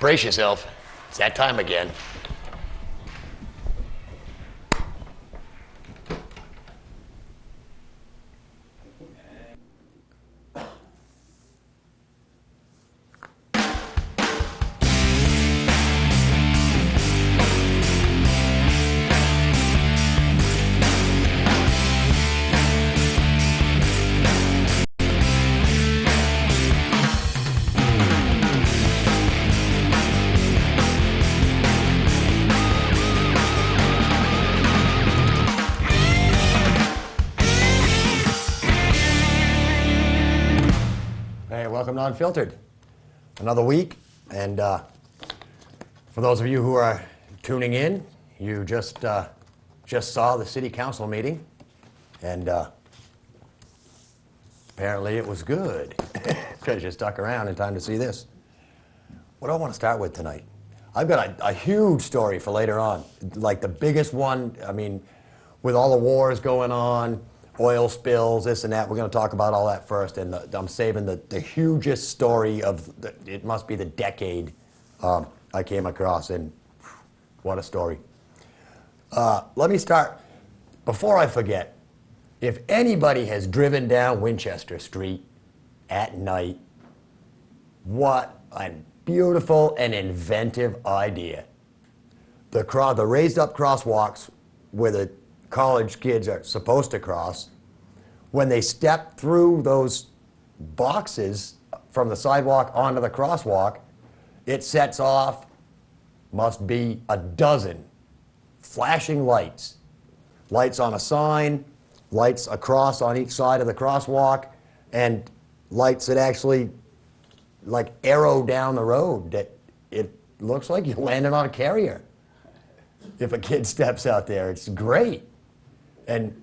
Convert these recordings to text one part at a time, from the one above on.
Brace yourself. It's that time again. Welcome to Unfiltered. Another week, and for those of you who are tuning in, you just saw the city council meeting, and apparently it was good because you stuck around in time to see this. What do I want to start with tonight? I've got a huge story for later on, like the biggest one. I mean, with all the wars going on, oil spills, this and that. We're going to talk about all that first, and I'm saving the hugest story of, it must be the decade I came across, and what a story. Let me start, before I forget, if anybody has driven down Winchester Street at night, what a beautiful and inventive idea. The raised up crosswalks where the college kids are supposed to cross, when they step through those boxes from the sidewalk onto the crosswalk, it sets off, must be a dozen flashing lights. Lights on a sign, lights across on each side of the crosswalk, and lights that actually like arrow down the road that it looks like you're landing on a carrier if a kid steps out there. It's great. And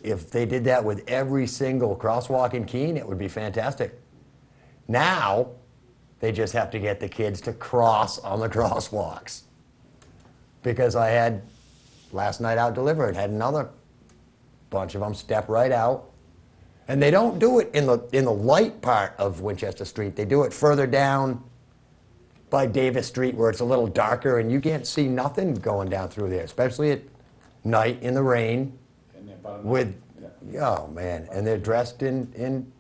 if they did that with every single crosswalk in Keene, it would be fantastic. Now, they just have to get the kids to cross on the crosswalks. Because I had, last night out delivered, had another bunch of them step right out. And they don't do it in the light part of Winchester Street. They do it further down by Davis Street where it's a little darker and you can't see nothing going down through there, especially at night in the rain. With, oh man, and they're dressed in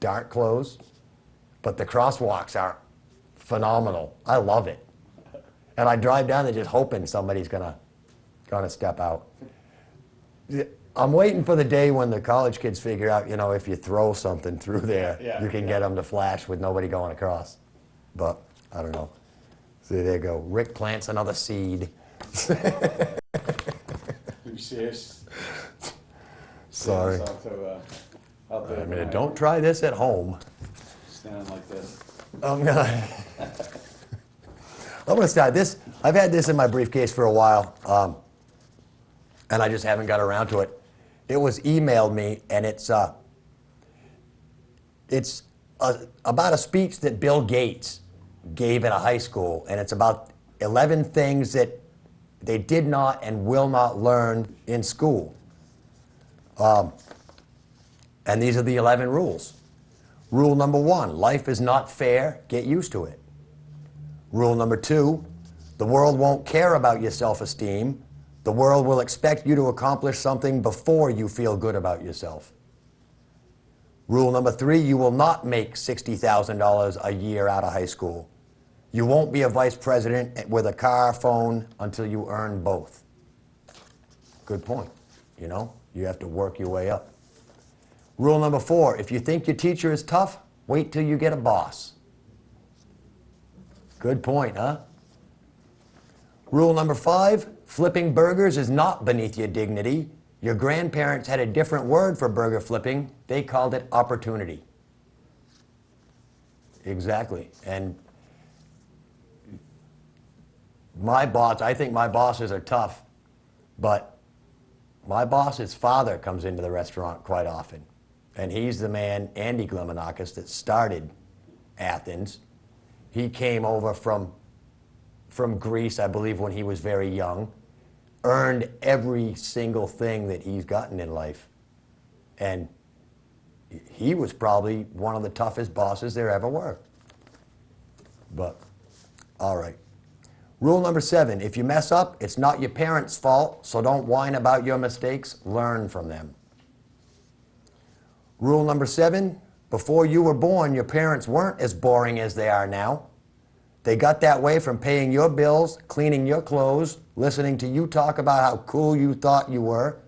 dark clothes, but the crosswalks are phenomenal. I love it, and I drive down there just hoping somebody's gonna step out. I'm waiting for the day when the college kids figure out, you know, if you throw something through there, you can get them to flash with nobody going across. But I don't know. See, there you go. Rick plants another seed. You serious? Sorry. Out there I mean, don't try this at home. Standing like this. I'm gonna start this. I've had this in my briefcase for a while, and I just haven't got around to it. It was emailed me, and it's about a speech that Bill Gates gave at a high school, and it's about 11 things that they did not and will not learn in school. And these are the 11 rules. Rule number 1, life is not fair, get used to it. Rule number 2, the world won't care about your self-esteem. The world will expect you to accomplish something before you feel good about yourself. Rule number 3, you will not make $60,000 a year out of high school. You won't be a vice president with a car, phone, until you earn both. Good point, you know? You have to work your way up. Rule number 4, if you think your teacher is tough, wait till you get a boss. Good point, huh? Rule number 5, flipping burgers is not beneath your dignity. Your grandparents had a different word for burger flipping. They called it opportunity. Exactly. And my boss, I think my bosses are tough, but my boss's father comes into the restaurant quite often, and he's the man, Andy Glimonakis, that started Athens. He came over from Greece, I believe, when he was very young, earned every single thing that he's gotten in life, and he was probably one of the toughest bosses there ever were. But All right. Rule number 7, if you mess up, it's not your parents' fault, so don't whine about your mistakes, learn from them. Rule number 7, before you were born, your parents weren't as boring as they are now. They got that way from paying your bills, cleaning your clothes, listening to you talk about how cool you thought you were.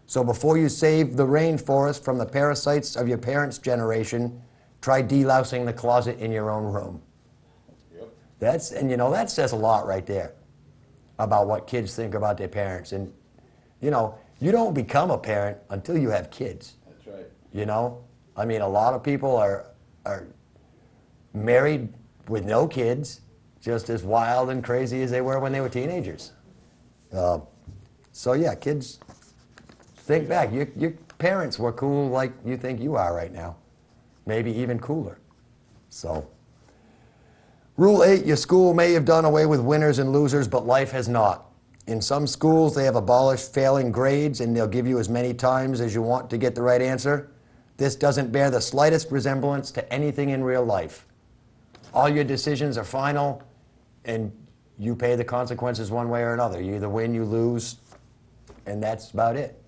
So before you save the rainforest from the parasites of your parents' generation, try delousing the closet in your own room. Yep. That says a lot right there about what kids think about their parents. And, you don't become a parent until you have kids. That's right. A lot of people are married with no kids, just as wild and crazy as they were when they were teenagers. So yeah, kids, think back. Your parents were cool like you think you are right now. Maybe even cooler. So, Rule 8, your school may have done away with winners and losers, but life has not. In some schools, they have abolished failing grades, and they'll give you as many times as you want to get the right answer. This doesn't bear the slightest resemblance to anything in real life. All your decisions are final, and you pay the consequences one way or another. You either win, you lose, and that's about it.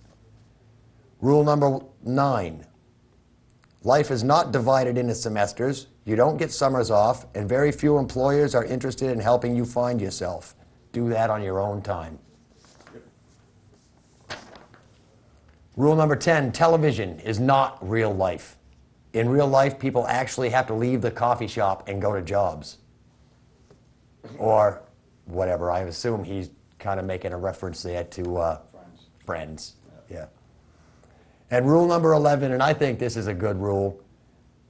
Rule number 9. Life is not divided into semesters. You don't get summers off, and very few employers are interested in helping you find yourself. Do that on your own time. Rule number 10, television is not real life. In real life, people actually have to leave the coffee shop and go to jobs. Or whatever. I assume he's kind of making a reference there to Friends. Yeah. And rule number 11, and I think this is a good rule,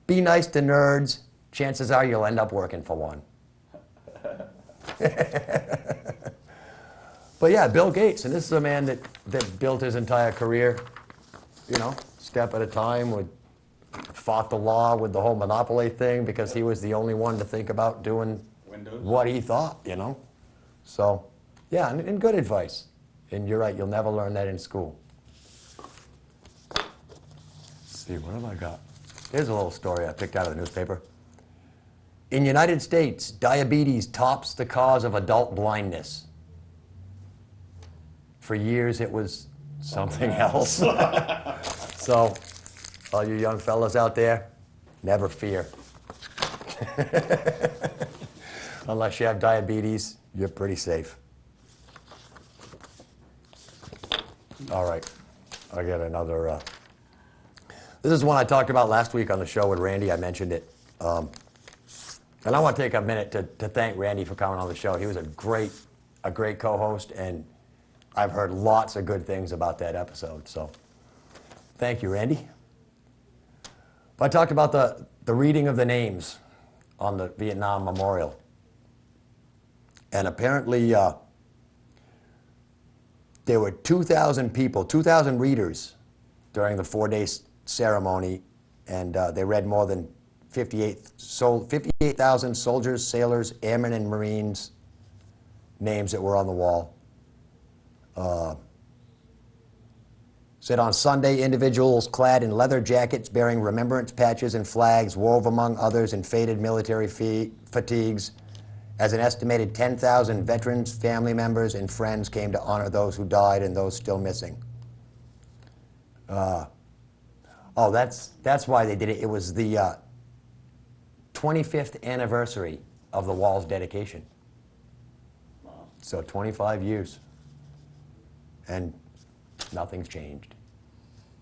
be nice to nerds. Chances are you'll end up working for one. But yeah, Bill Gates, and this is a man that built his entire career, step at a time, fought the law with the whole monopoly thing because he was the only one to think about doing Windows. what he thought, So, yeah, and good advice. And you're right, you'll never learn that in school. Let's see, what have I got? Here's a little story I picked out of the newspaper. In the United States, diabetes tops the cause of adult blindness. For years, it was something else. So, all you young fellas out there, never fear. Unless you have diabetes, you're pretty safe. All right, I got another. This is one I talked about last week on the show with Randy. I mentioned it. And I want to take a minute to thank Randy for coming on the show. He was a great co-host, and I've heard lots of good things about that episode. So thank you, Randy. But I talked about the reading of the names on the Vietnam Memorial. And apparently there were 2,000 people, 2,000 readers during the 4-day ceremony, and they read more than 58,000 soldiers, sailors, airmen, and Marines names that were on the wall. Said on Sunday, individuals clad in leather jackets bearing remembrance patches and flags wove among others in faded military fatigues as an estimated 10,000 veterans, family members, and friends came to honor those who died and those still missing. That's why they did it. It was the 25th anniversary of the wall's dedication. Wow. So 25 years. And nothing's changed.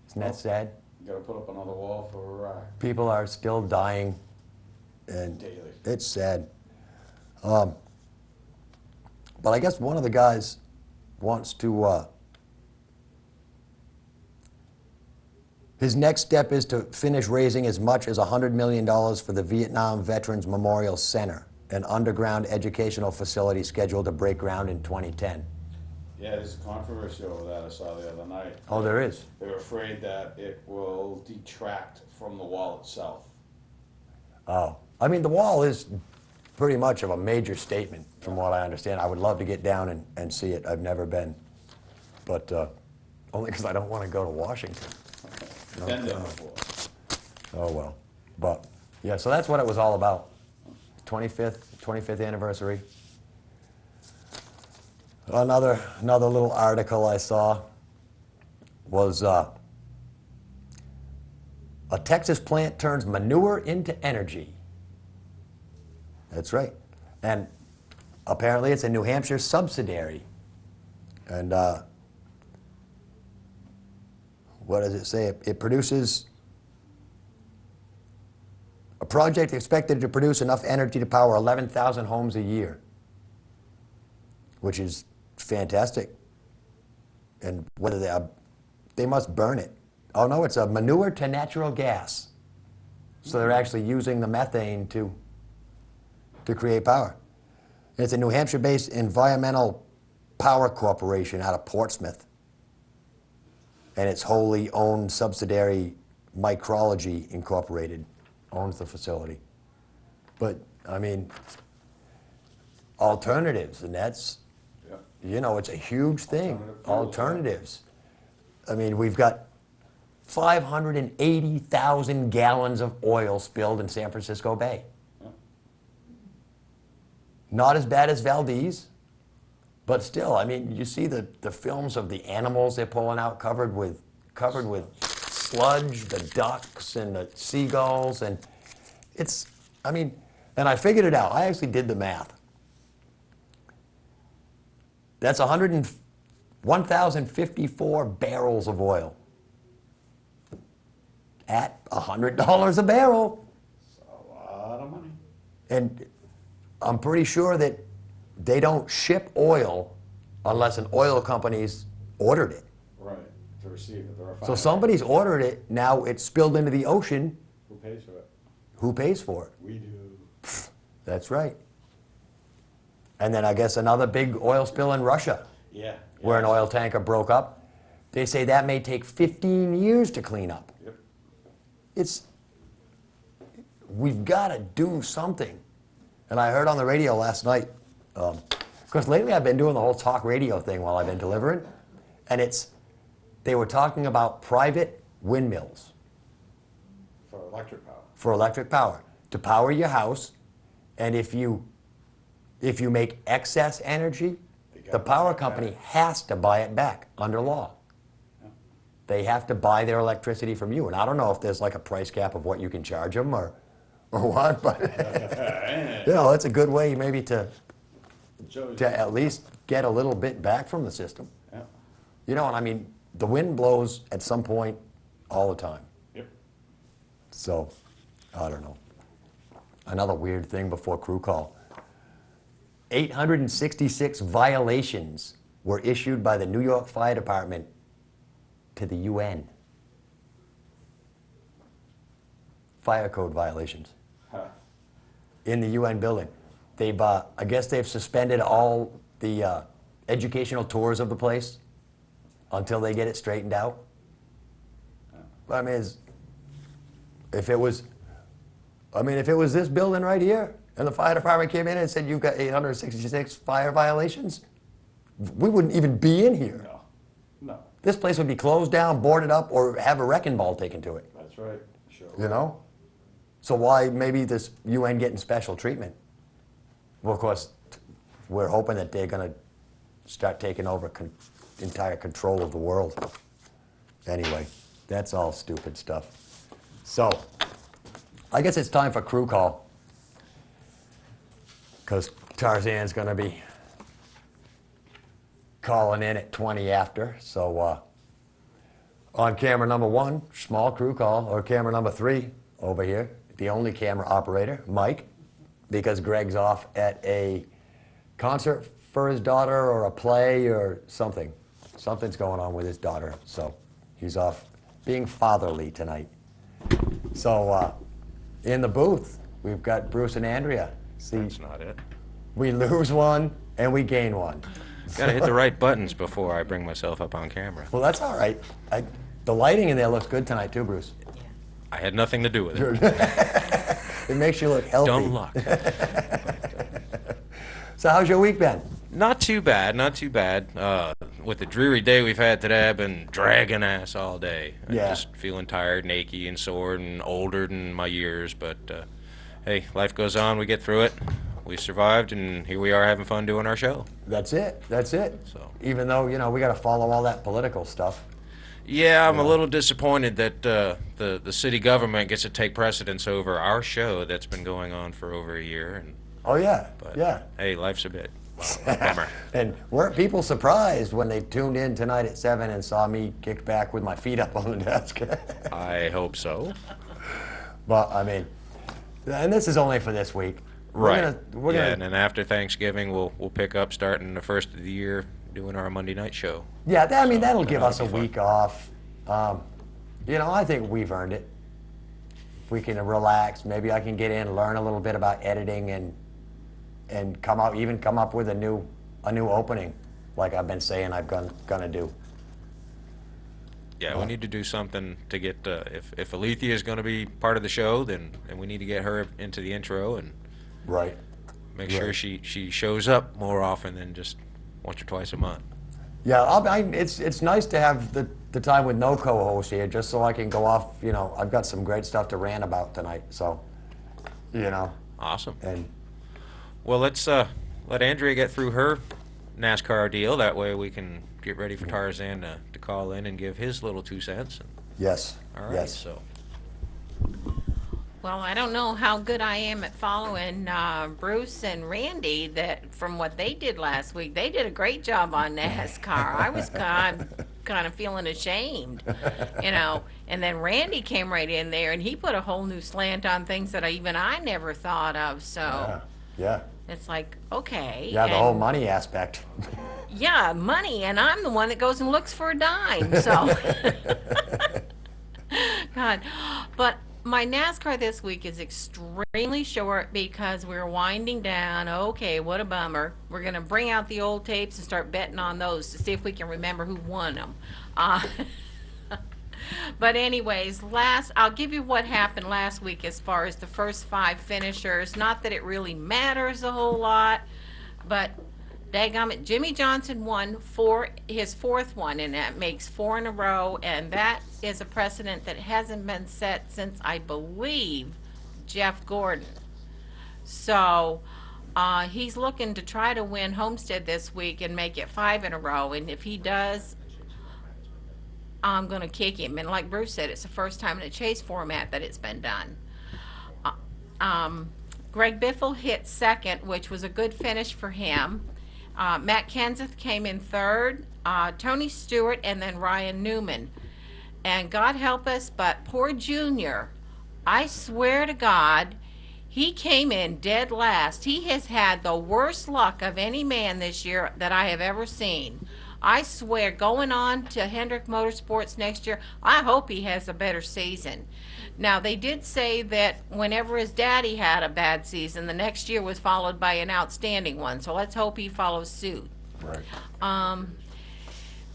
Isn't that sad? You gotta put up another wall for People are still dying, and daily. it's sad. But I guess one of the guys wants to, his next step is to finish raising as much as $100 million for the Vietnam Veterans Memorial Center, an underground educational facility scheduled to break ground in 2010. Yeah, there's a controversy over that I saw the other night. Oh, there is? They're afraid that it will detract from the wall itself. Oh, I mean, the wall is pretty much of a major statement from what I understand. I would love to get down and see it. I've never been, but only because I don't want to go to Washington. Been there before. Oh, well. But, yeah, so that's what it was all about. 25th anniversary. Another little article I saw was a Texas plant turns manure into energy. That's right. And apparently it's a New Hampshire subsidiary. And what does it say? It produces a project expected to produce enough energy to power 11,000 homes a year, which is fantastic. And whether they must burn it. Oh no, it's a manure to natural gas. So they're actually using the methane to create power. And it's a New Hampshire-based environmental power corporation out of Portsmouth. And its wholly owned subsidiary Micrology Incorporated owns the facility. But, I mean, alternatives, and that's, you know, it's a huge thing. Alternatives. I mean, we've got 580,000 gallons of oil spilled in San Francisco Bay. Not as bad as Valdez, but still, I mean, you see the films of the animals they're pulling out covered with sludge, the ducks and the seagulls, and it's, I mean, and I figured it out. I actually did the math. That's 1,054 barrels of oil at $100 a barrel. It's a lot of money. And I'm pretty sure that they don't ship oil unless an oil company's ordered it. Right, to receive it, the refinery. So somebody's ordered it, now it's spilled into the ocean. Who pays for it? Who pays for it? We do. That's right. And then I guess another big oil spill in Russia, Yeah. where an oil tanker broke up. They say that may take 15 years to clean up. Yep. We've got to do something. And I heard on the radio last night, because lately I've been doing the whole talk radio thing while I've been delivering, and they were talking about private windmills. For electric power. For electric power, to power your house, and if you make excess energy, the power company has to buy it back under law. Yeah. They have to buy their electricity from you, and I don't know if there's like a price cap of what you can charge them or what, but you know, it's a good way maybe to at least get a little bit back from the system. Yeah. You know, and I mean, the wind blows at some point all the time. Yep. So, I don't know. Another weird thing before crew call. 866 violations were issued by the New York Fire Department to the UN. Fire code violations in the UN building. They've, I guess they've suspended all the educational tours of the place until they get it straightened out. I mean, if it was this building right here, and the fire department came in and said you've got 866 fire violations, we wouldn't even be in here. No. No. This place would be closed down, boarded up, or have a wrecking ball taken to it. That's right. Sure. You know? So why maybe this UN getting special treatment? Well, of course, we're hoping that they're going to start taking over entire control of the world. Anyway, that's all stupid stuff. So, I guess it's time for crew call. Because Tarzan's going to be calling in at 20 after. So, on camera number 1, small crew call, or camera number 3 over here, the only camera operator, Mike, because Greg's off at a concert for his daughter or a play or something. Something's going on with his daughter, so he's off being fatherly tonight. So in the booth, we've got Bruce and Andrea. See, That's not it. we lose one and we gain one. Gotta hit the right buttons before I bring myself up on camera. Well, that's all right. The lighting in there looks good tonight too, Bruce. I had nothing to do with it. It makes you look healthy. Dumb luck. So how's your week been? Not too bad, not too bad. With the dreary day we've had today, I've been dragging ass all day. I'm Yeah. just feeling tired and achy and sore and older than my years, but hey, life goes on. We get through it. We survived, and here we are having fun doing our show. That's it. That's it. So. Even though, we got to follow all that political stuff. Yeah, I'm a Yeah. little disappointed that the city government gets to take precedence over our show that's been going on for over a year. And Oh, yeah. but Yeah. hey, life's a bit bummer. And weren't people surprised when they tuned in tonight at 7 and saw me kicked back with my feet up on the desk? I hope so. But, I mean, and this is only for this week. Right. We're Yeah, gonna, and then after Thanksgiving, we'll pick up starting the first of the year doing our Monday night show. yeah, I mean, So, that'll give us a that'll be week off. I think we've earned it. We can relax. Maybe I can get in, learn a little bit about editing, and come up with a new opening, like I've been saying gonna do. Yeah, we need to do something to get if Alethea is going to be part of the show, then we need to get her into the intro and Right. make sure Right. she shows up more often than just once or twice a month. Yeah, it's nice to have the time with no co-host here, just so I can go off. I've got some great stuff to rant about tonight. So, Awesome. and Well, let's let Andrea get through her NASCAR deal. That way we can get ready for Tarzan to call in and give his little 2 cents. yes, All right. yes. So Well, I don't know how good I am at following Bruce and Randy. That from what they did last week, they did a great job on NASCAR. I was kind of feeling ashamed, And then Randy came right in there, and he put a whole new slant on things that I never thought of. So Yeah, it's like, okay, the and- whole money aspect. yeah, money, and I'm the one that goes and looks for a dime. So, God, but my NASCAR this week is extremely short because we're winding down. Okay, what a bummer. We're gonna bring out the old tapes and start betting on those to see if we can remember who won them. But anyways, I'll give you what happened last week as far as the first 5 finishers. Not that it really matters a whole lot, but dadgummit, Jimmy Johnson won his 4th one, and that makes 4 in a row, and that is a precedent that hasn't been set since, I believe, Jeff Gordon. So he's looking to try to win Homestead this week and make it 5 in a row, and if he does, I'm going to kick him. And like Bruce said, it's the first time in a chase format that it's been done. Greg Biffle hit 2nd, which was a good finish for him. Matt Kenseth came in 3rd, Tony Stewart, and then Ryan Newman. And God help us, but poor Junior, I swear to God, he came in dead last. He has had the worst luck of any man this year that I have ever seen. I swear, going on to Hendrick Motorsports next year, I hope he has a better season. Now, they did say that whenever his daddy had a bad season, the next year was followed by an outstanding one. So let's hope he follows suit. Right.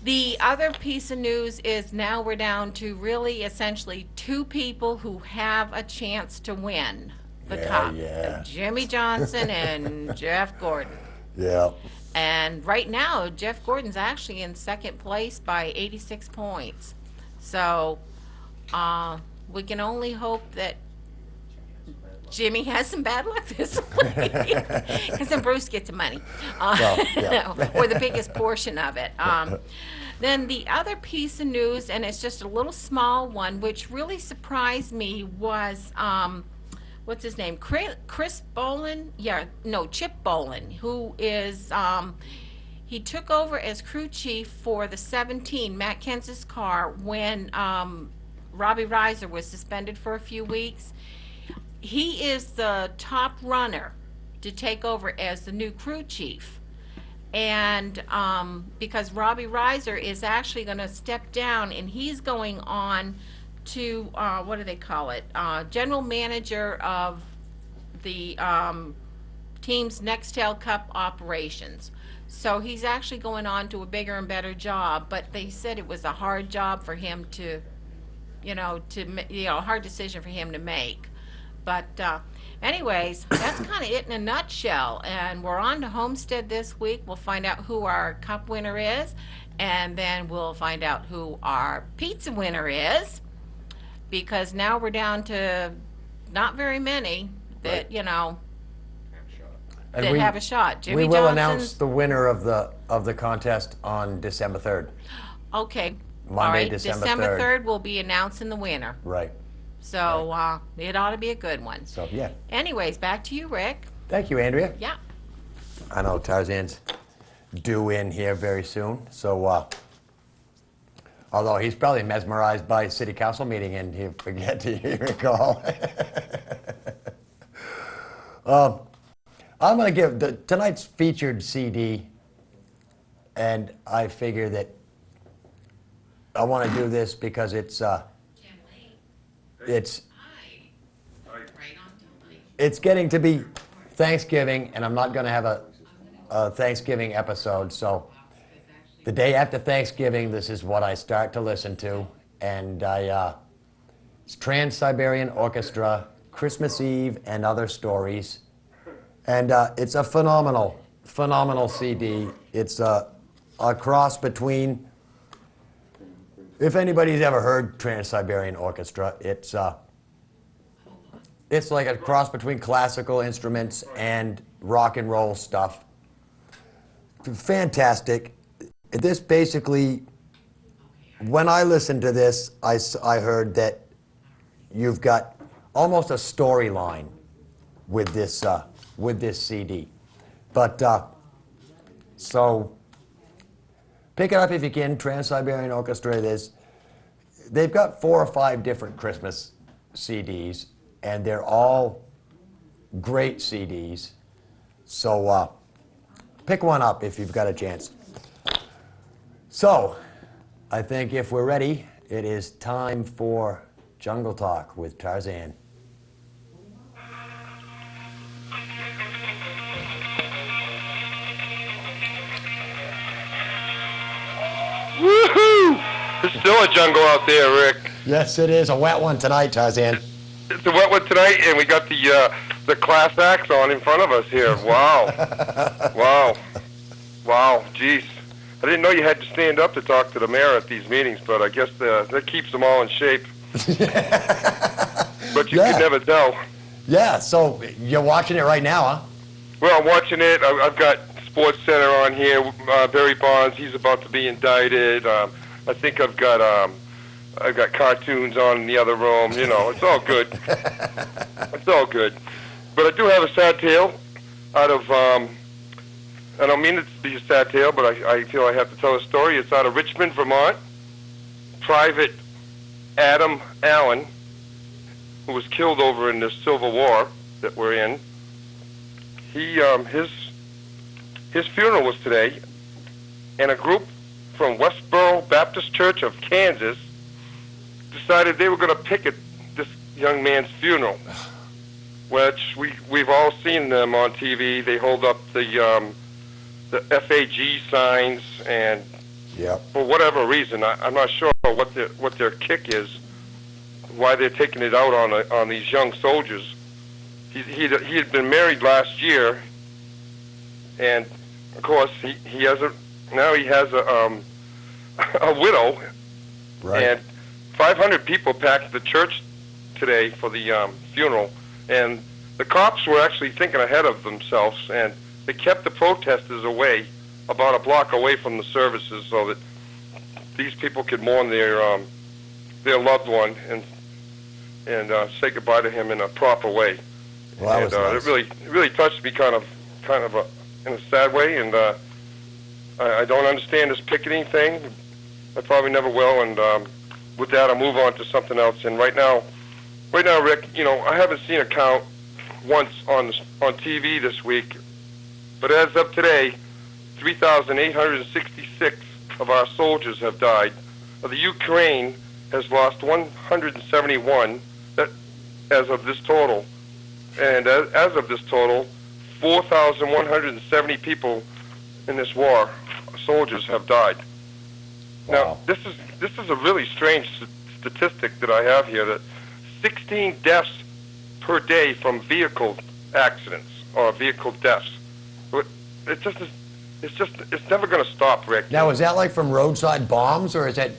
The other piece of news is now we're down to really essentially 2 people who have a chance to win the Cup. Yeah. Jimmy Johnson and Jeff Gordon. Yeah. And right now, Jeff Gordon's actually in 2nd place by 86 points. So we can only hope that Jimmy has some bad luck this week. Because then Bruce gets the money. Well, yeah. Or the biggest portion of it. Then the other piece of news, and it's just a little small one, which really surprised me, was what's his name? Chris Bolin? Chip Bolin, who is, he took over as crew chief for the 17 Matt Kenseth's car when Robbie Reiser was suspended for a few weeks. He is the top runner to take over as the new crew chief. And because Robbie Reiser is actually going to step down, and he's going on to what do they call it? General manager of the team's Nextel Cup operations. So he's actually going on to a bigger and better job. But they said it was a hard job for him to, a hard decision for him to make. But anyways, that's kind of it in a nutshell. And we're on to Homestead this week. We'll find out who our Cup winner is, and then we'll find out who our pizza winner is. Because now we're down to not very many. that, Right. you know, And that have a shot. Jimmy we will Johnson's. announce the winner of the contest on December 3rd. Okay. All Monday, right. December December 3rd. 3rd, we'll be announcing the winner. Right. So it ought to be a good one. So, yeah. Anyways, back to you, Rick. Thank you, Andrea. Yeah. I know Tarzan's due in here very soon, so although he's probably mesmerized by city council meeting and he'll forget to recall. I'm going to give tonight's featured CD, and I figure that I want to do this because it's getting to be Thanksgiving, and I'm not going to have a Thanksgiving episode, so the day after Thanksgiving, this is what I start to listen to, and it's Trans-Siberian Orchestra, Christmas Eve and Other Stories, and it's a phenomenal CD. It's a cross between, if anybody's ever heard Trans-Siberian Orchestra, it's like a cross between classical instruments and rock and roll stuff. Fantastic. This basically, when I listened to this, I heard that you've got almost a storyline with this CD. But so pick it up if you can. Trans-Siberian Orchestra. They've got 4 or 5 different Christmas CDs, and they're all great CDs. So pick one up if you've got a chance. So I think if we're ready, it is time for Jungle Talk with Tarzan. Woohoo! It's still a jungle out there, Rick. Yes, it is a wet one tonight, Tarzan. It's a wet one tonight, and we got the class acts on in front of us here. Wow. Wow. Jeez. I didn't know you had to stand up to talk to the mayor at these meetings, but I guess that keeps them all in shape. But you could never tell. Yeah, so you're watching it right now, huh? Well, I'm watching it. I've got Sports Center on here. Barry Bonds, he's about to be indicted. I think I've got cartoons on in the other room. You know, it's all good. It's all good. But I do have a sad tale out of, I don't mean it to be a sad tale, but I feel I have to tell a story. It's out of Richmond, Vermont. Private Adam Allen, who was killed over in this Civil War that we're in, his funeral was today, and a group from Westboro Baptist Church of Kansas decided they were going to picket this young man's funeral, which we've all seen them on TV. They hold up the FAG signs, and for whatever reason, I'm not sure what their kick is, why they're taking it out on these young soldiers. He had been married last year, and of course he has a widow, Right. and 500 people packed the church today for the funeral, and the cops were actually thinking ahead of themselves, and they kept the protesters away, about a block away from the services, so that these people could mourn their loved one and say goodbye to him in a proper way. Well, that was nice. It really touched me kind of in a sad way, and I don't understand this picketing thing. I probably never will, and with that, I'll move on to something else. And right now, Rick, you know, I haven't seen a count once on TV this week, but as of today, 3,866 of our soldiers have died. The Ukraine has lost 171 as of this total. And as of this total, 4,170 people in this war, soldiers, have died. Wow. Now, this is a really strange statistic that I have here, that 16 deaths per day from vehicle accidents or vehicle deaths. It's never going to stop, Rick. Now, is that like from roadside bombs, or is that?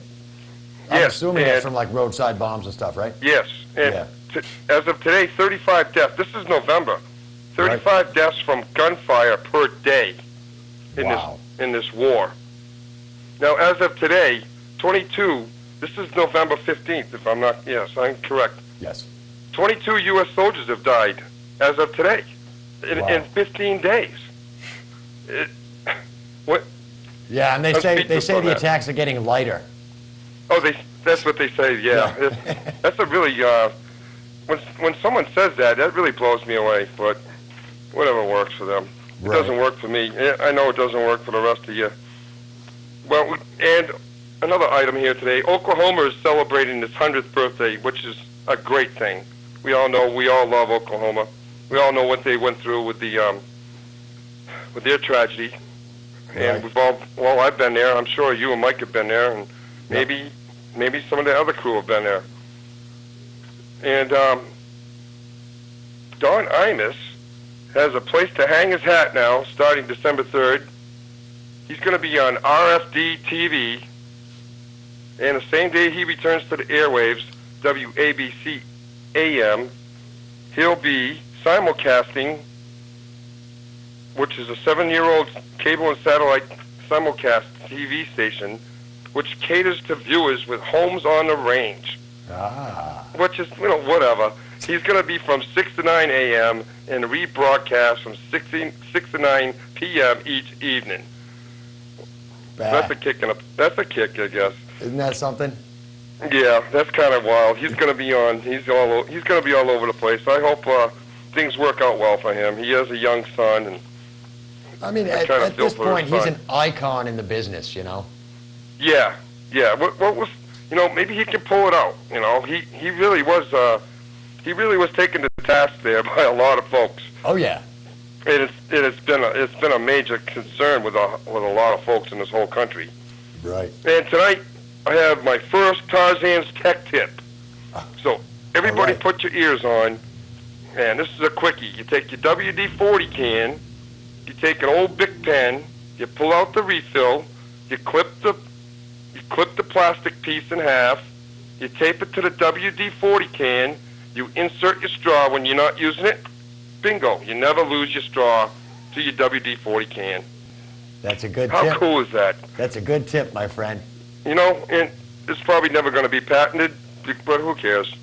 I'm Yes, assuming that's and- from like roadside bombs and stuff, right? Yes, and Yeah. as of today, 35 deaths. This is November. 35 deaths from gunfire per day in Wow. this war. Now, as of today, 22. This is November 15th, if I'm not. Yes, I'm correct. Yes. 22 U.S. soldiers have died as of today Wow. in 15 days. What? Yeah, and they I'm say speechless on the that. attacks are getting lighter. Oh, that's what they say. Yeah, that's a really when someone says that, that really blows me away. But whatever works for them, it Right. doesn't work for me. I know it doesn't work for the rest of you. Well, and another item here today: Oklahoma is celebrating its 100th birthday, which is a great thing. We all know, we all love Oklahoma. We all know what they went through with their tragedy. And Right. we've all, well, I've been there. I'm sure you and Mike have been there, and maybe some of the other crew have been there. And Don Imus has a place to hang his hat now, starting December 3rd. He's going to be on RFD TV, and the same day he returns to the airwaves, WABC AM, he'll be simulcasting, which is a 7-year-old cable and satellite simulcast TV station, which caters to viewers with homes on the range. Ah. Which is, whatever. He's going to be from 6 to 9 a.m. and rebroadcast from 6 to 9 p.m. each evening. That's a kick, that's a kick, I guess. Isn't that something? Yeah, that's kind of wild. He's going to be on. He's going to be all over the place. I hope things work out well for him. He has a young son, and I mean, I at kinda feel this for his point, he's son. an icon in the business, you know? yeah. What was, maybe he can pull it out. He really was taken to task there by a lot of folks. Oh, yeah. And it's been a major concern with a lot of folks in this whole country. Right. And tonight I have my first Tarzan's tech tip. So everybody, All right. put your ears on. And this is a quickie. You take your WD-40 can, you take an old Bic pen, you pull out the refill, you clip the plastic piece in half, you tape it to the WD-40 can, you insert your straw when you're not using it. Bingo! You never lose your straw to your WD-40 can. That's a good How tip. cool is that? That's a good tip, my friend. And it's probably never going to be patented, but who cares?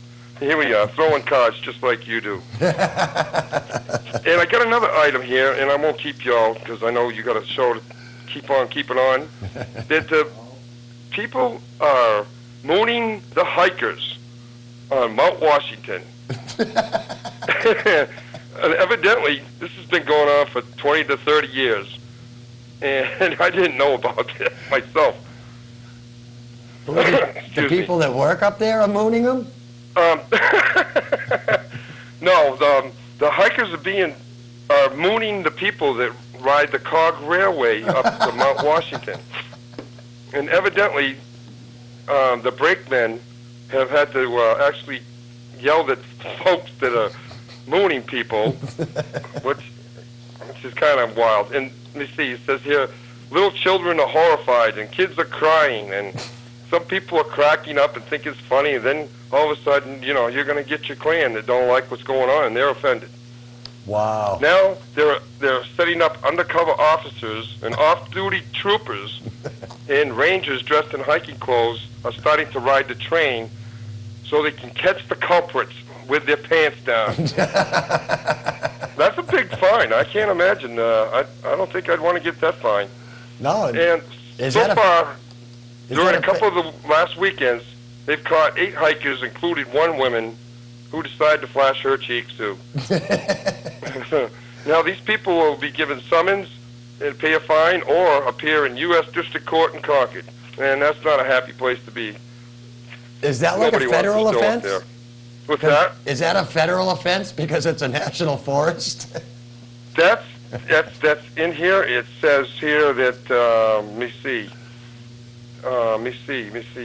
Here we are, throwing cards just like you do. And I got another item here, and I won't keep y'all because I know you got a show to keep on keeping on. That people are mooning the hikers on Mount Washington. And evidently, this has been going on for 20 to 30 years. And I didn't know about this myself. The Excuse people that work up there are mooning them? No, the hikers are mooning the people that ride the cog railway up to Mount Washington. And evidently, the brakemen have had to actually yell at folks that are mooning people, which is kind of wild. And let me see, it says here, little children are horrified and kids are crying and some people are cracking up and think it's funny, and then all of a sudden, you're going to get your clan that don't like what's going on and they're offended. Wow. Now they're setting up undercover officers and off-duty troopers and rangers dressed in hiking clothes are starting to ride the train so they can catch the culprits with their pants down. That's a big fine. I can't imagine. I don't think I'd want to get that fine. No. And Is so that a- far, is during that a couple of the last weekends, they've caught 8 hikers, including one woman, who decided to flash her cheeks too. Now, these people will be given summons and pay a fine or appear in U.S. District Court in Concord. And that's not a happy place to be. Is that like Nobody a wants federal to still up offense? there. What's that? Is that a federal offense because it's a national forest? That's in here. It says here that, let me see,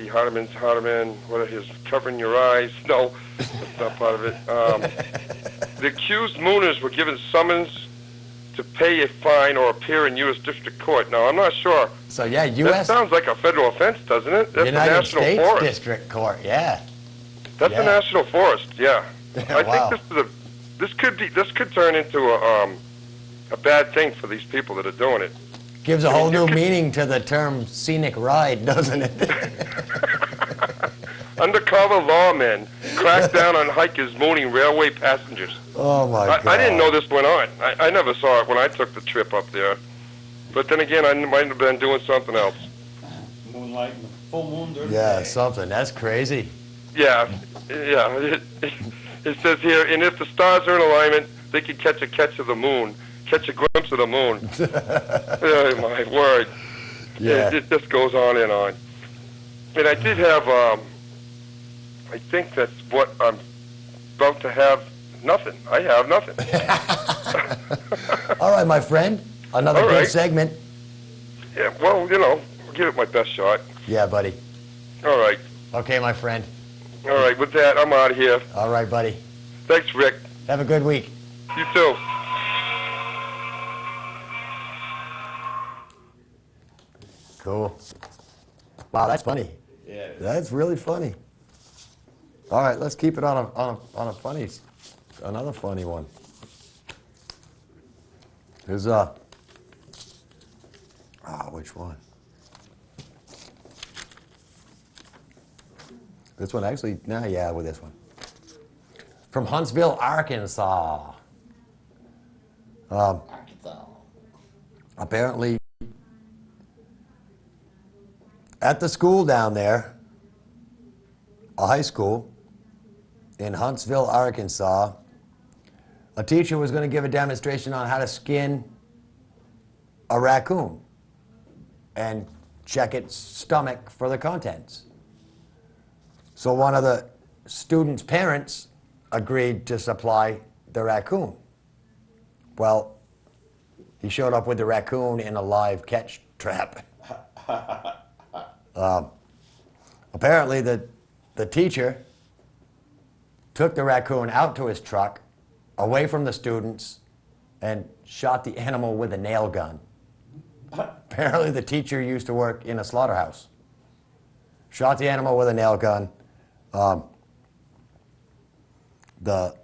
Hardeman, what are his, covering your eyes? No, that's not part of it. The accused mooners were given summons to pay a fine or appear in U.S. District Court. Now, I'm not sure. So yeah, That U.S. sounds like a federal offense, doesn't it? That's a United national States forest. District Court. Yeah. That's yeah. a national forest, yeah. I Wow. think this could turn into a bad thing for these people that are doing it. Gives a I mean, whole you new could- meaning to the term scenic ride, doesn't it? Undercover lawmen crack down on hikers mooning railway passengers. Oh my God. I didn't know this went on. I never saw it when I took the trip up there. But then again, I might have been doing something else. Moonlight and the full moon during the Yeah, day. something. That's crazy. Yeah, yeah. It says here, and if the stars are in alignment, they could catch of the moon, catch a glimpse of the moon. Oh, my word. Yeah. It just goes on and on. And I did have, I think that's what I'm about to have. Nothing. I have nothing. All right, my friend. Another All good right. segment. Yeah, well, I'll give it my best shot. Yeah, buddy. All right. Okay, my friend. All right, with that, I'm out of here. All right, buddy. Thanks, Rick. Have a good week. You too. Cool. Wow, that's funny. Yeah. That's really funny. All right, let's keep it on a funny, another funny one. Here's which one? This one actually, yeah, with this one. From Huntsville, Arkansas. Apparently, at the school down there, a high school in Huntsville, Arkansas, a teacher was going to give a demonstration on how to skin a raccoon and check its stomach for the contents. So one of the students' parents agreed to supply the raccoon. Well, he showed up with the raccoon in a live catch trap. Apparently, the teacher took the raccoon out to his truck, away from the students, and shot the animal with a nail gun. Apparently, the teacher used to work in a slaughterhouse. Shot the animal with a nail gun. The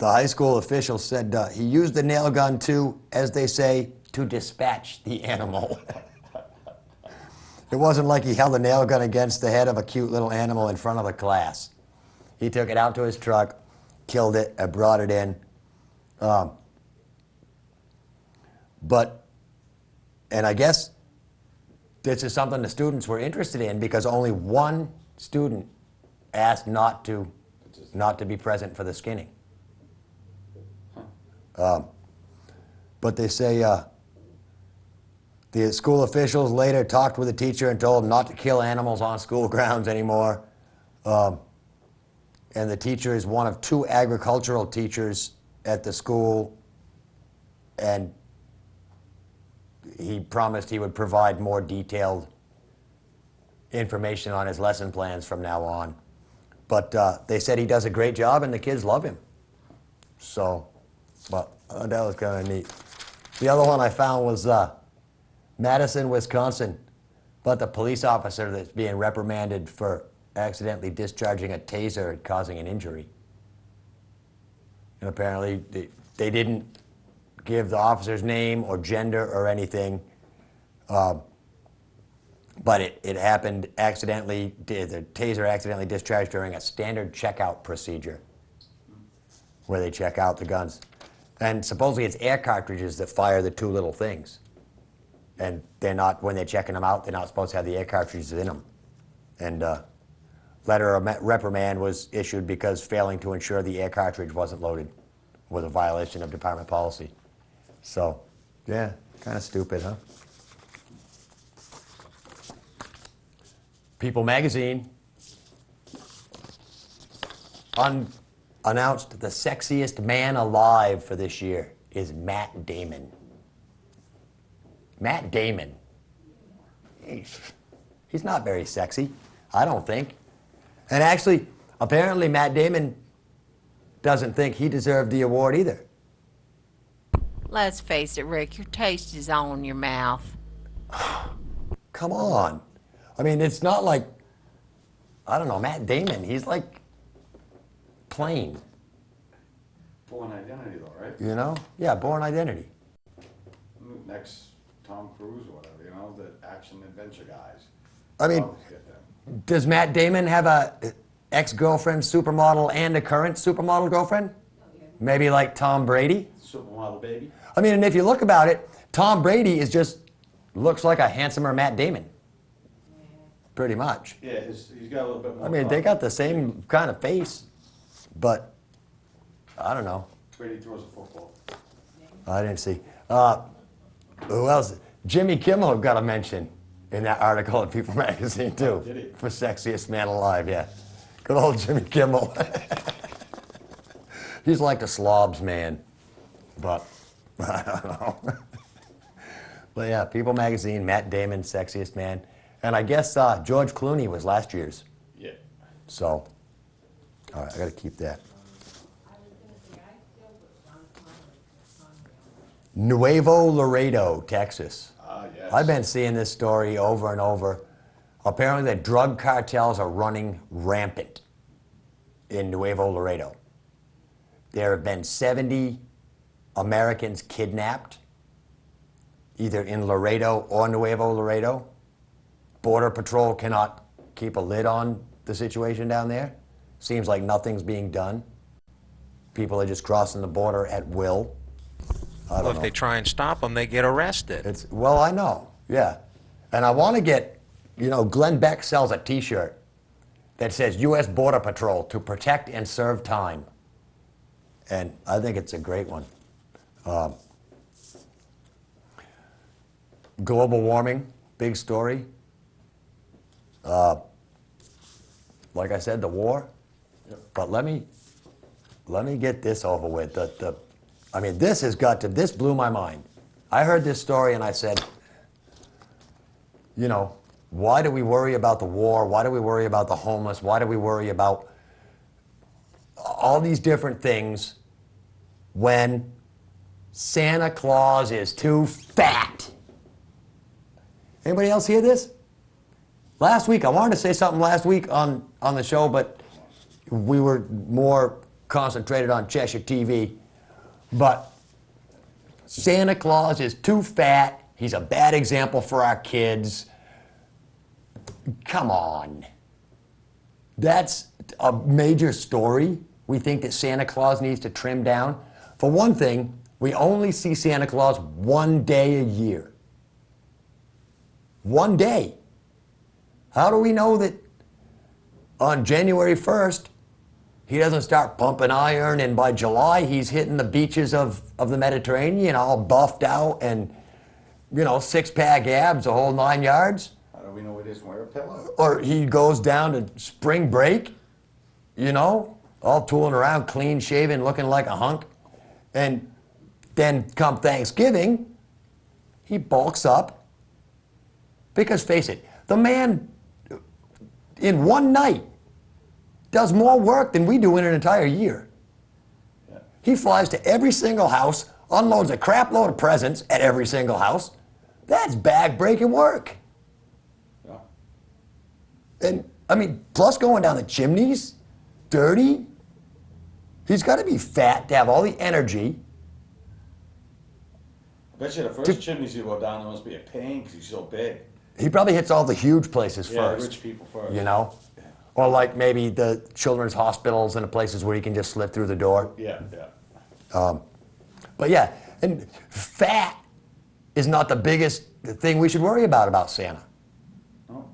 high school official said he used the nail gun to, as they say, to dispatch the animal. It wasn't like he held a nail gun against the head of a cute little animal in front of the class. He took it out to his truck, killed it, and brought it in. And I guess this is something the students were interested in because only one student asked not to be present for the skinning. But they say the school officials later talked with the teacher and told him not to kill animals on school grounds anymore. And the teacher is one of two agricultural teachers at the school, and he promised he would provide more detailed information on his lesson plans from now on. But they said he does a great job and the kids love him. So, but that was kind of neat. The other one I found was Madison, Wisconsin, but the police officer that's being reprimanded for accidentally discharging a taser and causing an injury. And apparently they didn't give the officer's name or gender or anything, but it happened accidentally, the taser accidentally discharged during a standard checkout procedure where they check out the guns. And supposedly it's air cartridges that fire the two little things. And they're not, when they're checking them out, they're not supposed to have the air cartridges in them. And letter of reprimand was issued because failing to ensure the air cartridge wasn't loaded was a violation of department policy. So, yeah, kind of stupid, huh? People magazine announced the sexiest man alive for this year is Matt Damon. Matt Damon. He's not very sexy, I don't think. And actually, apparently Matt Damon doesn't think he deserved the award either. Let's face it, Rick, your taste is all in your mouth. Come on. I mean, it's not like, I don't know, Matt Damon, he's like plane. Born Identity though, right? You know? Yeah, Born Identity. Next Tom Cruise or whatever, you know, the action adventure guys. I mean, Always get them. does Matt Damon have a ex-girlfriend supermodel and a current supermodel girlfriend? Maybe like Tom Brady? Supermodel baby. I mean, and if you look about it, Tom Brady is just looks like a handsomer Matt Damon. Pretty much. Yeah, he's got a little bit more. I mean, they got the same kind of face, but I don't know. Brady throws a football. I didn't see. Who else? Jimmy Kimmel got a mention in that article in People magazine too. Did he? For sexiest man alive, yeah. Good old Jimmy Kimmel. He's like the slobs man, but I don't know. But yeah, People magazine, Matt Damon, sexiest man. And I guess George Clooney was last year's. Yeah. So, all right, I got to keep that. Nuevo Laredo, Texas. Yes. I've been seeing this story over and over. Apparently, the drug cartels are running rampant in Nuevo Laredo. There have been 70 Americans kidnapped, either in Laredo or Nuevo Laredo. Border Patrol cannot keep a lid on the situation down there. Seems like nothing's being done. People are just crossing the border at will. I Well, don't if know. they try and stop them, they get arrested. It's, well, I know, yeah. And I want to get, you know, Glenn Beck sells a T-shirt that says U.S. Border Patrol to protect and serve time. And I think it's a great one. Global warming, big story. Like I said, the war. Yep. But let me get this over with. I mean, this blew my mind. I heard this story and I said, you know, why do we worry about the war? Why do we worry about the homeless? Why do we worry about all these different things when Santa Claus is too fat? Anybody else hear this? Last week, I wanted to say something last week on the show, but we were more concentrated on Cheshire TV. But Santa Claus is too fat. He's a bad example for our kids. Come on. That's a major story. We think that Santa Claus needs to trim down. For one thing, we only see Santa Claus one day a year. One day. How do we know that on January 1st, he doesn't start pumping iron, and by July, he's hitting the beaches of the Mediterranean all buffed out and, you know, six-pack abs, the whole 9 yards? How do we know he doesn't wear a pillow? Or he goes down to spring break, you know, all tooling around, clean shaven, looking like a hunk. And then come Thanksgiving, he bulks up. Because face it, the man in one night does more work than we do in an entire year. Yeah. He flies to every single house, unloads a crap load of presents at every single house. That's bag-breaking work. Yeah. And, I mean, plus going down the chimneys, dirty. He's got to be fat to have all the energy. I bet you the first chimneys you go down, there must be a pain because he's so big. He probably hits all the huge places Yeah, first. the rich people first. You know? Or like maybe the children's hospitals and the places where you can just slip through the door. Yeah, yeah. But yeah, and fat is not the biggest thing we should worry about Santa. No.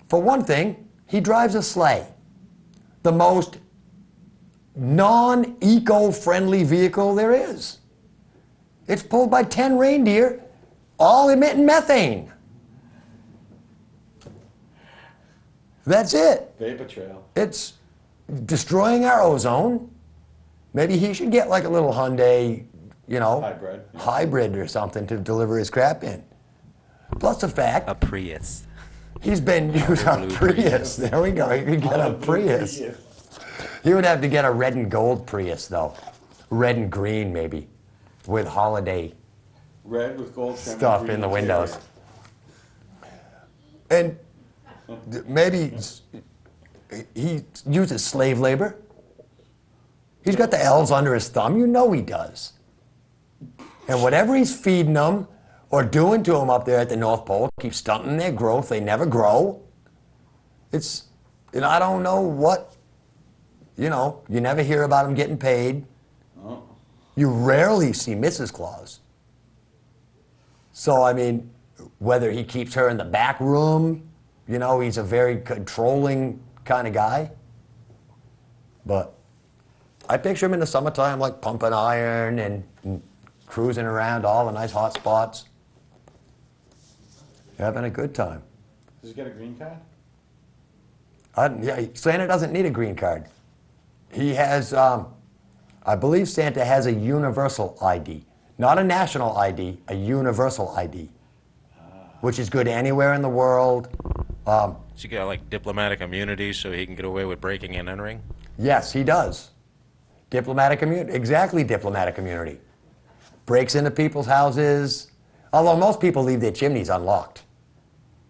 For one thing, he drives a sleigh. The most non-eco-friendly vehicle there is. It's pulled by 10 reindeer, all emitting methane. That's it. Vapor trail. It's destroying our ozone. Maybe he should get like a little Hyundai, you know, hybrid or something to deliver his crap in. Plus the fact A Prius. he's been using a blue Prius. There we go. He could get a Prius. He would have to get a red and gold Prius though. Red and green maybe, with holiday Red with gold trim. stuff green in the interior. windows. And maybe he uses slave labor. He's got the elves under his thumb. You know he does. And whatever he's feeding them or doing to them up there at the North Pole keeps stunting their growth. They never grow. It's, I don't know what, you never hear about them getting paid. Oh. You rarely see Mrs. Claus. So, I mean, whether he keeps her in the back room, he's a very controlling kind of guy. But I picture him in the summertime like pumping iron and cruising around all the nice hot spots. Having a good time. Does he get a green card? Yeah, Santa doesn't need a green card. He has, I believe Santa has a universal ID. Not a national ID, a universal ID. Which is good anywhere in the world. Does he got like diplomatic immunity so he can get away with breaking and entering? Yes, he does. Diplomatic immunity, exactly diplomatic immunity. Breaks into people's houses, although most people leave their chimneys unlocked.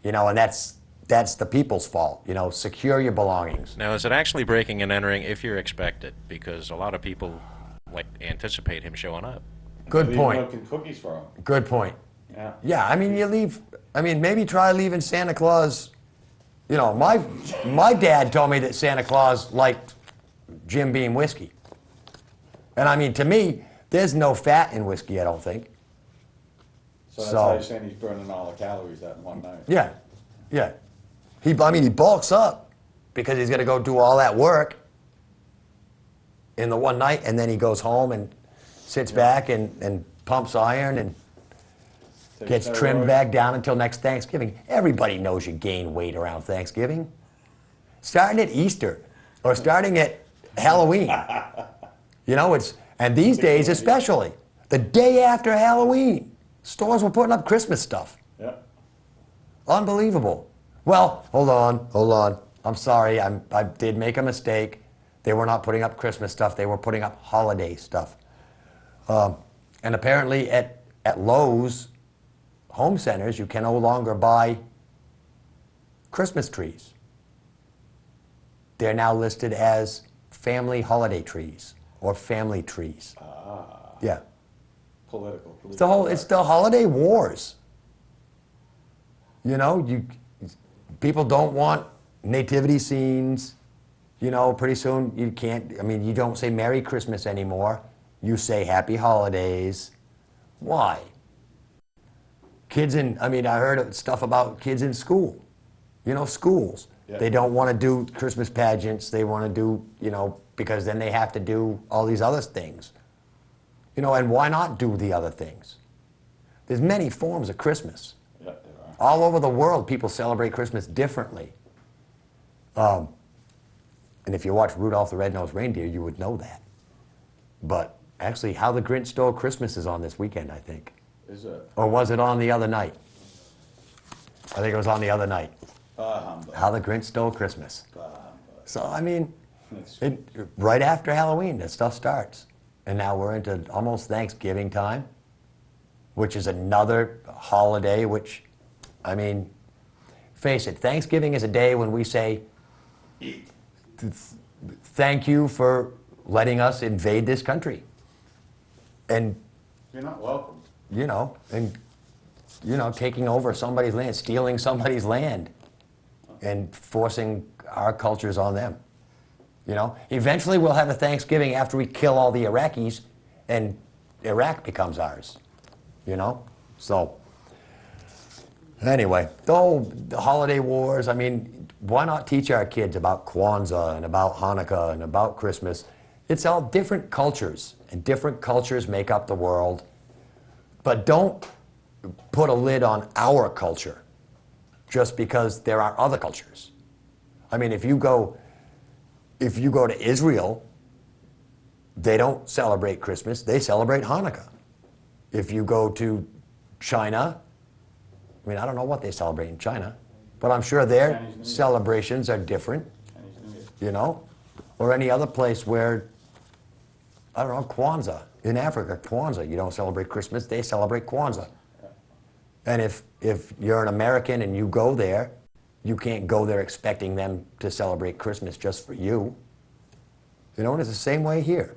And that's the people's fault. Secure your belongings. Now, is it actually breaking and entering if you're expected? Because a lot of people anticipate him showing up. Good Maybe point. milking cookies for him. Good point. Yeah. Yeah, maybe try leaving Santa Claus. My dad told me that Santa Claus liked Jim Beam whiskey. And to me, there's no fat in whiskey, I don't think. So that's So- how you're saying he's burning all the calories that one night. Yeah, yeah. He bulks up because he's going to go do all that work in the one night, and then he goes home and sits back and pumps iron and Takes gets steroids. trimmed back down until next Thanksgiving. Everybody knows you gain weight around Thanksgiving. Starting at Easter or starting at Halloween. And these days especially, the day after Halloween, stores were putting up Christmas stuff. Yeah. Unbelievable. Well, hold on. I'm sorry, I did make a mistake. They were not putting up Christmas stuff, they were putting up holiday stuff. And apparently at Lowe's home centers, you can no longer buy Christmas trees. They're now listed as family holiday trees or family trees. Yeah. Political. It's the holiday wars. People don't want nativity scenes. Pretty soon you can't, you don't say Merry Christmas anymore. You say Happy Holidays. Why? I heard stuff about kids in school. Schools. Yeah. They don't want to do Christmas pageants. They want to do, because then they have to do all these other things. And why not do the other things? There's many forms of Christmas. Yeah, there are. All over the world, people celebrate Christmas differently. And if you watch Rudolph the Red-Nosed Reindeer, you would know that. But actually, How the Grinch Stole Christmas is on this weekend, I think. Is it? Or was it on the other night? I think it was on the other night. Humbug. How the Grinch Stole Christmas. Humbug. So, That's- right after Halloween, that stuff starts. And now we're into almost Thanksgiving time, which is another holiday, which, face it, Thanksgiving is a day when we say, thank you for letting us invade this country. And, You're not welcome. taking over somebody's land, stealing somebody's land, and forcing our cultures on them. Eventually we'll have a Thanksgiving after we kill all the Iraqis, and Iraq becomes ours. So, anyway, the holiday wars, why not teach our kids about Kwanzaa and about Hanukkah and about Christmas? It's all different cultures, and different cultures make up the world. But don't put a lid on our culture just because there are other cultures. If you go to Israel, they don't celebrate Christmas, they celebrate Hanukkah. If you go to China, I don't know what they celebrate in China, but I'm sure their Chinese New Year. celebrations are different, Chinese New Year. or any other place where, Kwanzaa. In Africa, Kwanzaa, you don't celebrate Christmas, they celebrate Kwanzaa. And if you're an American and you go there, you can't go there expecting them to celebrate Christmas just for you. And it's the same way here.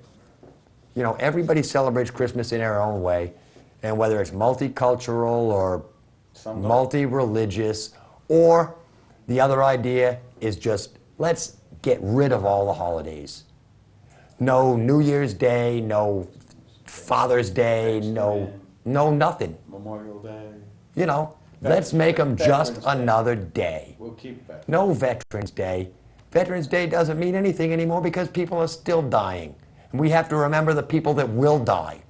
You know, everybody celebrates Christmas in their own way, and whether it's multicultural or Some don't. multi-religious, or the other idea is just let's get rid of all the holidays. No New Year's Day, no Father's Day, no nothing. Memorial Day. You know, let's make them just Veterans Day. another day. We'll keep that. No Veterans Day. Veterans Day doesn't mean anything anymore because people are still dying. And we have to remember the people that will die.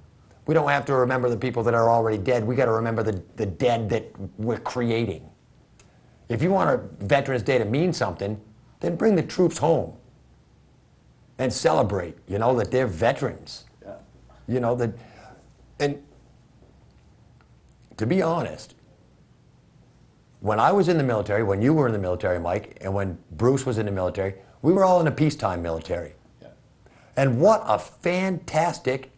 We don't have to remember the people that are already dead. We got to remember the dead that we're creating. If you want a Veterans Day to mean something, then bring the troops home and celebrate, you know, that they're veterans. Yeah. You know, that, and to be honest, when I was in the military, when you were in the military, Mike, and when Bruce was in the military, we were all in the peacetime military. Yeah. And what a fantastic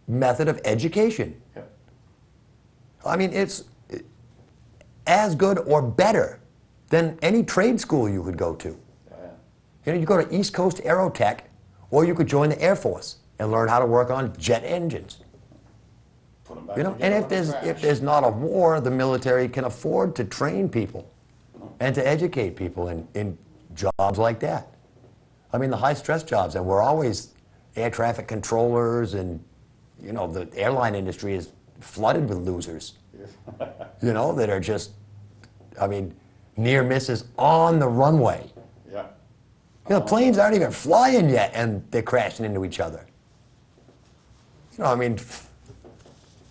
method of education. Yeah. I mean, it's as good or better than any trade school you could go to. Yeah. You know, you go to East Coast Aerotech, or you could join the Air Force and learn how to work on jet engines. Put 'em back You know, and together if when they there's crash. not a war, the military can afford to train people and to educate people in jobs like that. I mean, the high stress jobs, and we're always air traffic controllers, and you know, the airline industry is flooded with losers. You know, that are just, I mean, near misses on the runway. Yeah. You know, planes aren't even flying yet, and they're crashing into each other. You know, I mean,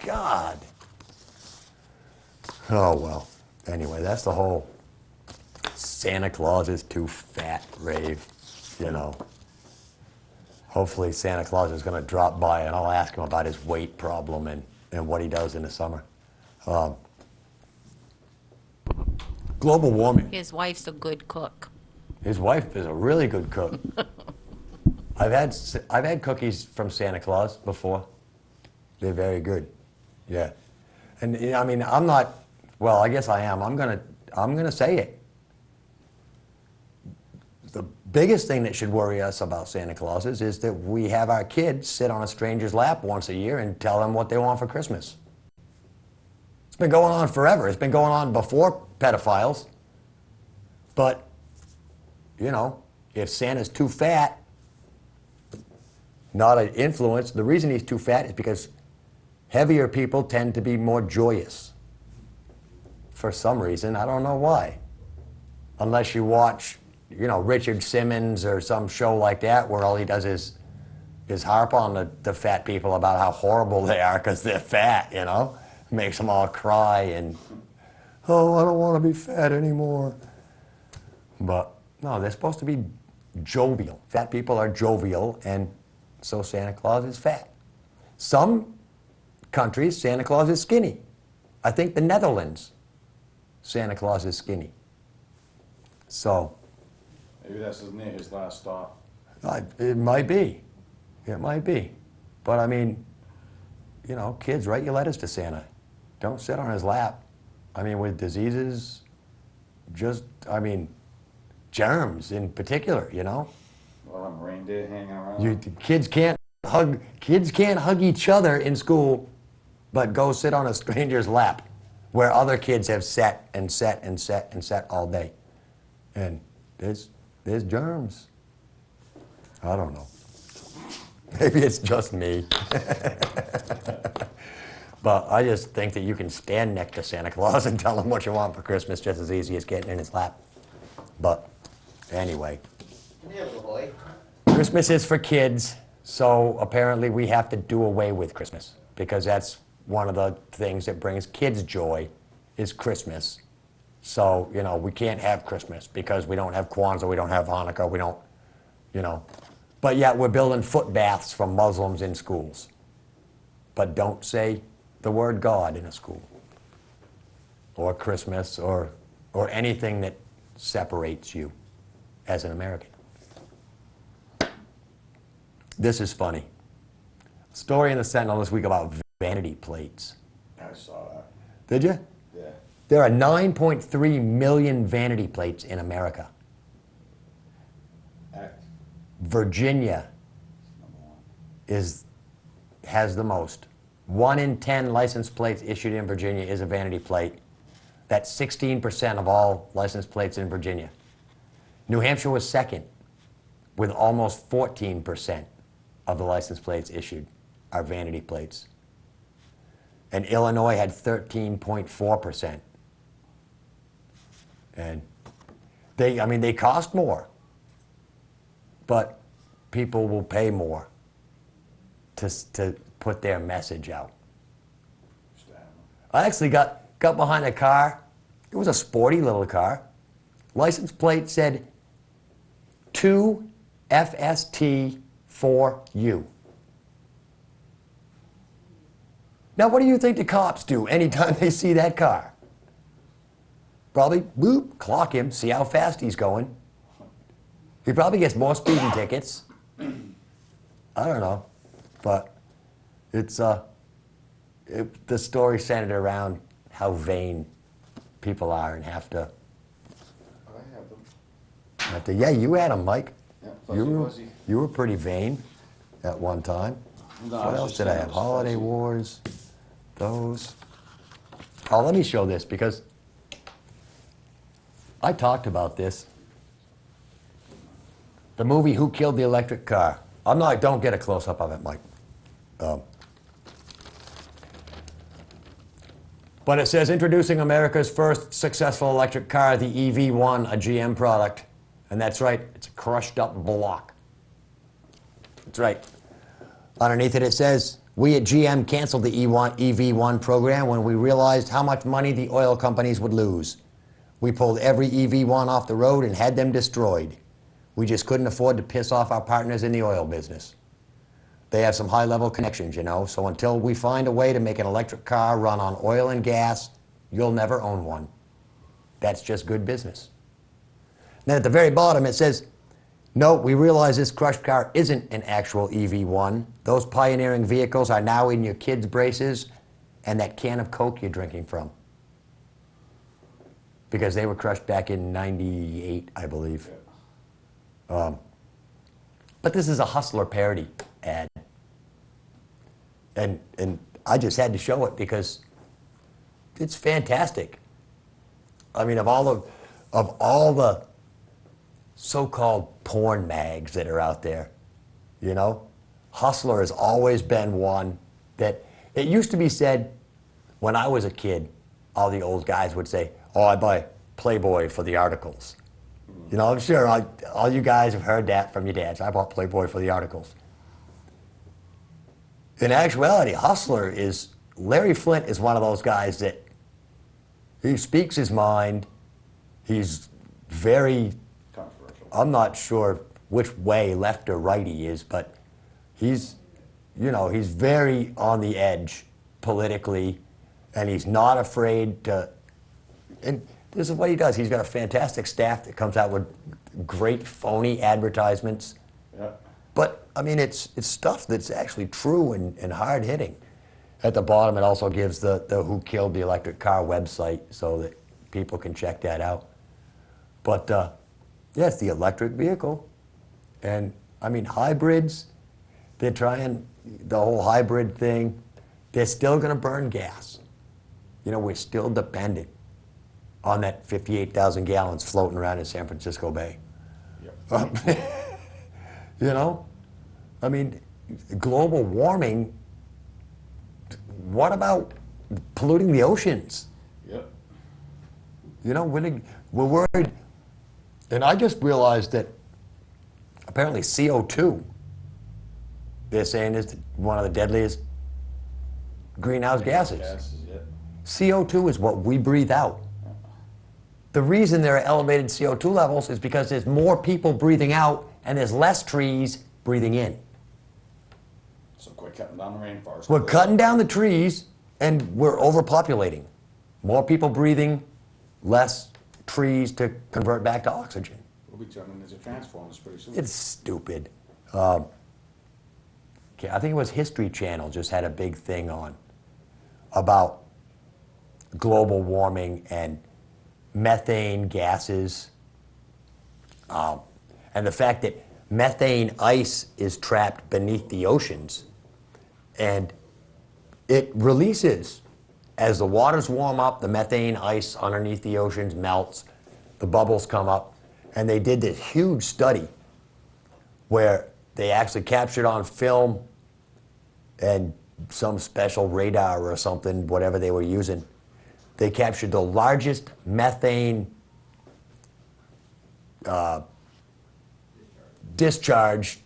God. Oh, well. Anyway, that's the whole Santa Claus is too fat rave, you know. Hopefully Santa Claus is going to drop by, and I'll ask him about his weight problem and what he does in the summer. Global warming. His wife's a good cook. His wife is a really good cook. I've had cookies from Santa Claus before. They're very good. Yeah. And you know, I mean, I'm not, well, I guess I am. I'm gonna say it. The biggest thing that should worry us about Santa Clauses is that we have our kids sit on a stranger's lap once a year and tell them what they want for Christmas. It's been going on forever. It's been going on before pedophiles. But, you know, if Santa's too fat, not an influence, the reason he's too fat is because heavier people tend to be more joyous. For some reason, I don't know why. Unless you watch, you know, Richard Simmons or some show like that where all he does is harp on the fat people about how horrible they are because they're fat, you know? Makes them all cry and, oh, I don't want to be fat anymore. But no, they're supposed to be jovial. Fat people are jovial, and so Santa Claus is fat. Some countries, Santa Claus is skinny. I think the Netherlands, Santa Claus is skinny. So, Maybe that's near his last stop. it might be. It might be. But I mean, you know, kids, write your letters to Santa. Don't sit on his lap. I mean, with diseases, just, I mean, germs in particular, you know? Well, I'm reindeer hanging around. Kids can't hug each other in school, but go sit on a stranger's lap where other kids have sat and sat and sat and sat all day. And there's germs. I don't know. Maybe it's just me. But I just think that you can stand next to Santa Claus and tell him what you want for Christmas just as easy as getting in his lap. But anyway. Come here, little boy. Christmas is for kids, so apparently we have to do away with Christmas because that's one of the things that brings kids joy is Christmas. So, you know, we can't have Christmas because we don't have Kwanzaa, we don't have Hanukkah, we don't, you know. But yet we're building foot baths from Muslims in schools. But don't say the word God in a school or Christmas or anything that separates you as an American. This is funny. Story in the Sentinel this week about vanity plates. I saw that. Did you? Yeah. There are 9.3 million vanity plates in America. Act. Virginia Number one. has the most. 1 in 10 license plates issued in Virginia is a vanity plate. That's 16% of all license plates in Virginia. New Hampshire was second, with almost 14% of the license plates issued are vanity plates. And Illinois had 13.4%. And they cost more, but people will pay more to put their message out. I actually got behind a car. It was a sporty little car. License plate said 2FST4U. Now, what do you think the cops do anytime they see that car? Probably, boop, clock him, see how fast he's going. He probably gets more speeding tickets. I don't know, but it's the story centered around how vain people are and have to. I have them. Yeah, you had them, Mike. Yeah, fuzzy. You were pretty vain at one time. No, What was else just did I saying it have? was Holiday fuzzy. Wars, those. Oh, let me show this because I talked about this. The movie Who Killed the Electric Car. Don't get a close-up of it, Mike. But it says, introducing America's first successful electric car, the EV1, a GM product. And that's right, it's a crushed up block. That's right. Underneath it, it says, we at GM canceled the EV1 program when we realized how much money the oil companies would lose. We pulled every EV1 off the road and had them destroyed. We just couldn't afford to piss off our partners in the oil business. They have some high-level connections, you know, so until we find a way to make an electric car run on oil and gas, you'll never own one. That's just good business. Then at the very bottom it says, note, we realize this crushed car isn't an actual EV1. Those pioneering vehicles are now in your kids' braces and that can of Coke you're drinking from. Because they were crushed back in '98, I believe. But this is a Hustler parody ad. And I just had to show it because it's fantastic. I mean, of all the so-called porn mags that are out there, you know, Hustler has always been one that, it used to be said when I was a kid, all the old guys would say, oh, I buy Playboy for the articles. You know, I'm sure all you guys have heard that from your dads. I bought Playboy for the articles. In actuality, Hustler is, Larry Flint is one of those guys that he speaks his mind. He's very, Controversial. I'm not sure which way, left or right he is, but he's, you know, he's very on the edge politically, and he's not afraid to, and this is what he does. He's got a fantastic staff that comes out with great phony advertisements. Yeah. But, I mean, it's stuff that's actually true and hard-hitting. At the bottom, it also gives the Who Killed the Electric Car website so that people can check that out. But, yeah, it's the electric vehicle. And, I mean, hybrids, they're trying the whole hybrid thing. They're still going to burn gas. You know, we're still dependent on that 58,000 gallons floating around in San Francisco Bay. Yep. You know? I mean, global warming, what about polluting the oceans? Yep. You know, we're worried. And I just realized that apparently CO2, they're saying, is one of the deadliest greenhouse gases. Gases, yeah. CO2 is what we breathe out. The reason there are elevated CO2 levels is because there's more people breathing out and there's less trees breathing in. So quit cutting down the rainforest. We're cutting down the trees and we're overpopulating. More people breathing, less trees to convert back to oxygen. We'll be turning into transformers pretty soon. It's stupid. Okay, I think it was History Channel just had a big thing on about global warming and methane gases, and the fact that methane ice is trapped beneath the oceans, and it releases. As the waters warm up, the methane ice underneath the oceans melts, the bubbles come up, and they did this huge study where they actually captured on film and some special radar or something, whatever they were using. They captured the largest methane discharge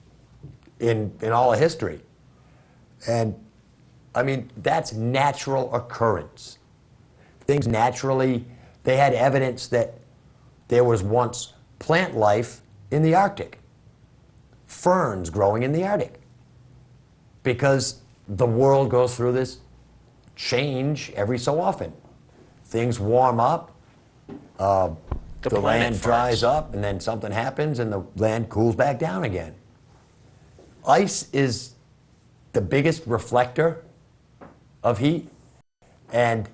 in all of history. And I mean, that's natural occurrence. Things naturally, they had evidence that there was once plant life in the Arctic, ferns growing in the Arctic, because the world goes through this change every so often. Things warm up, the planet land farts. dries up, and then something happens and the land cools back down again. Ice is the biggest reflector of heat, and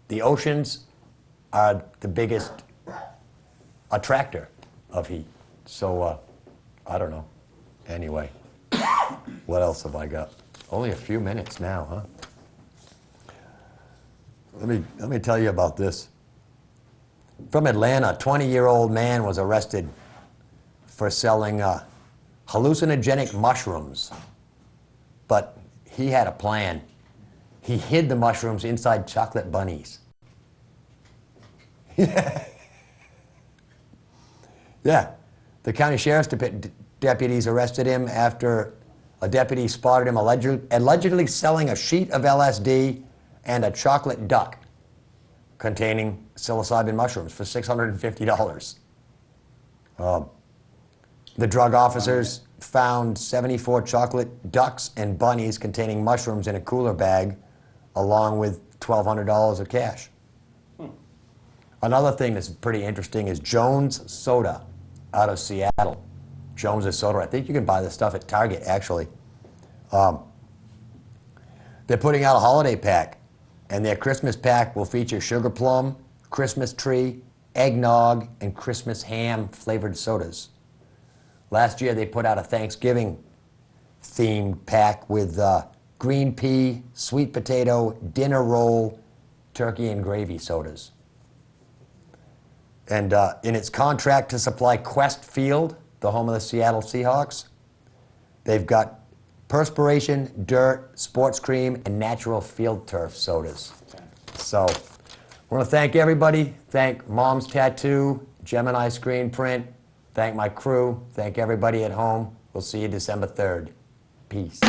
the oceans are the biggest attractor of heat. So, I don't know. Anyway, what else have I got? Only a few minutes now, huh? Let me tell you about this. From Atlanta, a 20-year-old man was arrested for selling hallucinogenic mushrooms. But he had a plan. He hid the mushrooms inside chocolate bunnies. Yeah. The county sheriff's deputies arrested him after a deputy spotted him allegedly selling a sheet of LSD and a chocolate duck containing psilocybin mushrooms for $650. The drug officers found 74 chocolate ducks and bunnies containing mushrooms in a cooler bag, along with $1,200 of cash. Another thing that's pretty interesting is Jones Soda out of Seattle. Jones' Soda. I think you can buy this stuff at Target, actually. They're putting out a holiday pack, and their Christmas pack will feature sugar plum, Christmas tree, eggnog, and Christmas ham flavored sodas. Last year, they put out a Thanksgiving themed pack with green pea, sweet potato, dinner roll, turkey and gravy sodas. And in its contract to supply Quest Field, the home of the Seattle Seahawks, they've got perspiration, dirt, sports cream, and natural field turf sodas. So I want to thank everybody. Thank Mom's Tattoo, Gemini Screen Print. Thank my crew. Thank everybody at home. We'll see you December 3rd. Peace.